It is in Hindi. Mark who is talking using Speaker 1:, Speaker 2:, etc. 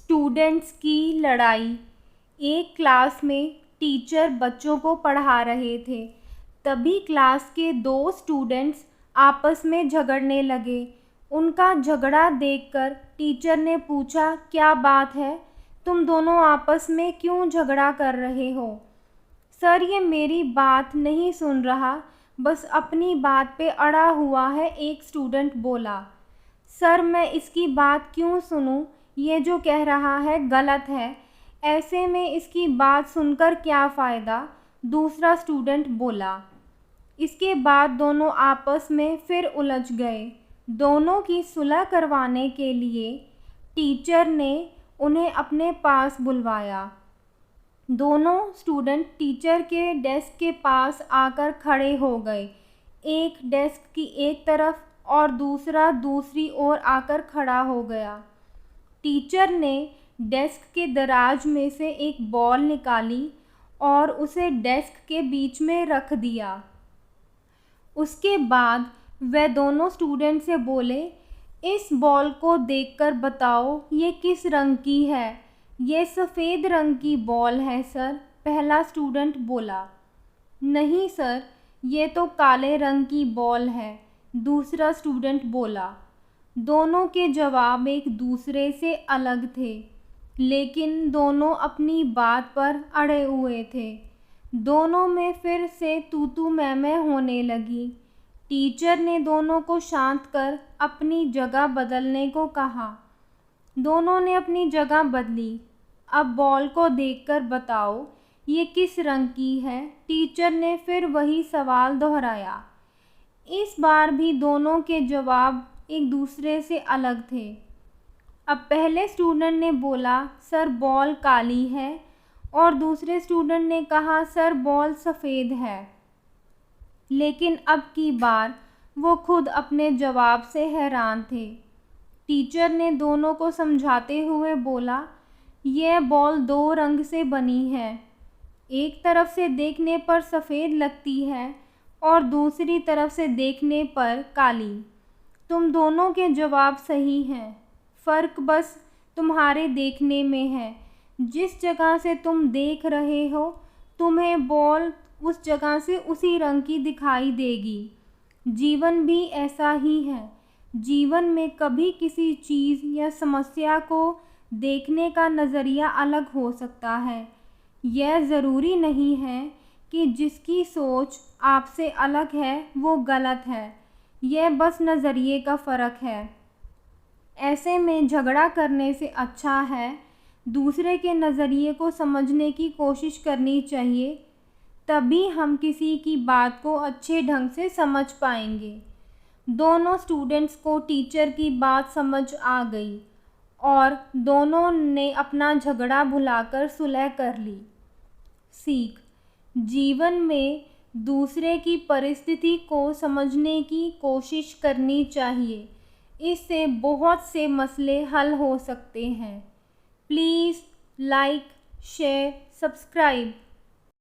Speaker 1: स्टूडेंट्स की लड़ाई। एक क्लास में टीचर बच्चों को पढ़ा रहे थे। तभी क्लास के दो स्टूडेंट्स आपस में झगड़ने लगे। उनका झगड़ा देखकर टीचर ने पूछा, क्या बात है, तुम दोनों आपस में क्यों झगड़ा कर रहे हो? सर, ये मेरी बात नहीं सुन रहा, बस अपनी बात पे अड़ा हुआ है, एक स्टूडेंट बोला। सर, मैं इसकी बात क्यों सुनूं? ये जो कह रहा है गलत है। ऐसे में इसकी बात सुनकर क्या फ़ायदा? दूसरा स्टूडेंट बोला। इसके बाद दोनों आपस में फिर उलझ गए। दोनों की सुलह करवाने के लिए टीचर ने उन्हें अपने पास बुलवाया। दोनों स्टूडेंट टीचर के डेस्क के पास आकर खड़े हो गए। एक डेस्क की एक तरफ और दूसरा दूसरी ओर आकर खड़ा हो गया। टीचर ने डेस्क के दराज में से एक बॉल निकाली और उसे डेस्क के बीच में रख दिया। उसके बाद वह दोनों स्टूडेंट से बोले, इस बॉल को देखकर बताओ ये किस रंग की है? ये सफ़ेद रंग की बॉल है सर, पहला स्टूडेंट बोला। नहीं सर, ये तो काले रंग की बॉल है, दूसरा स्टूडेंट बोला। दोनों के जवाब एक दूसरे से अलग थे, लेकिन दोनों अपनी बात पर अड़े हुए थे। दोनों में फिर से तू मैं होने लगी। टीचर ने दोनों को शांत कर अपनी जगह बदलने को कहा। दोनों ने अपनी जगह बदली। अब बॉल को देखकर बताओ ये किस रंग की है? टीचर ने फिर वही सवाल दोहराया। इस बार भी दोनों के जवाब एक दूसरे से अलग थे। अब पहले स्टूडेंट ने बोला, सर बॉल काली है, और दूसरे स्टूडेंट ने कहा, सर बॉल सफ़ेद है। लेकिन अब की बार वो खुद अपने जवाब से हैरान थे। टीचर ने दोनों को समझाते हुए बोला, यह बॉल दो रंग से बनी है। एक तरफ से देखने पर सफ़ेद लगती है और दूसरी तरफ से देखने पर काली। तुम दोनों के जवाब सही हैं, फ़र्क बस तुम्हारे देखने में है। जिस जगह से तुम देख रहे हो, तुम्हें बॉल उस जगह से उसी रंग की दिखाई देगी। जीवन भी ऐसा ही है। जीवन में कभी किसी चीज़ या समस्या को देखने का नज़रिया अलग हो सकता है। यह ज़रूरी नहीं है कि जिसकी सोच आपसे अलग है वो गलत है। यह बस नज़रिए का फ़र्क है। ऐसे में झगड़ा करने से अच्छा है दूसरे के नज़रिए को समझने की कोशिश करनी चाहिए। तभी हम किसी की बात को अच्छे ढंग से समझ पाएंगे। दोनों स्टूडेंट्स को टीचर की बात समझ आ गई और दोनों ने अपना झगड़ा भुलाकर सुलह कर ली। सीख: जीवन में दूसरे की परिस्थिति को समझने की कोशिश करनी चाहिए। इससे बहुत से मसले हल हो सकते हैं। Please like, share, subscribe.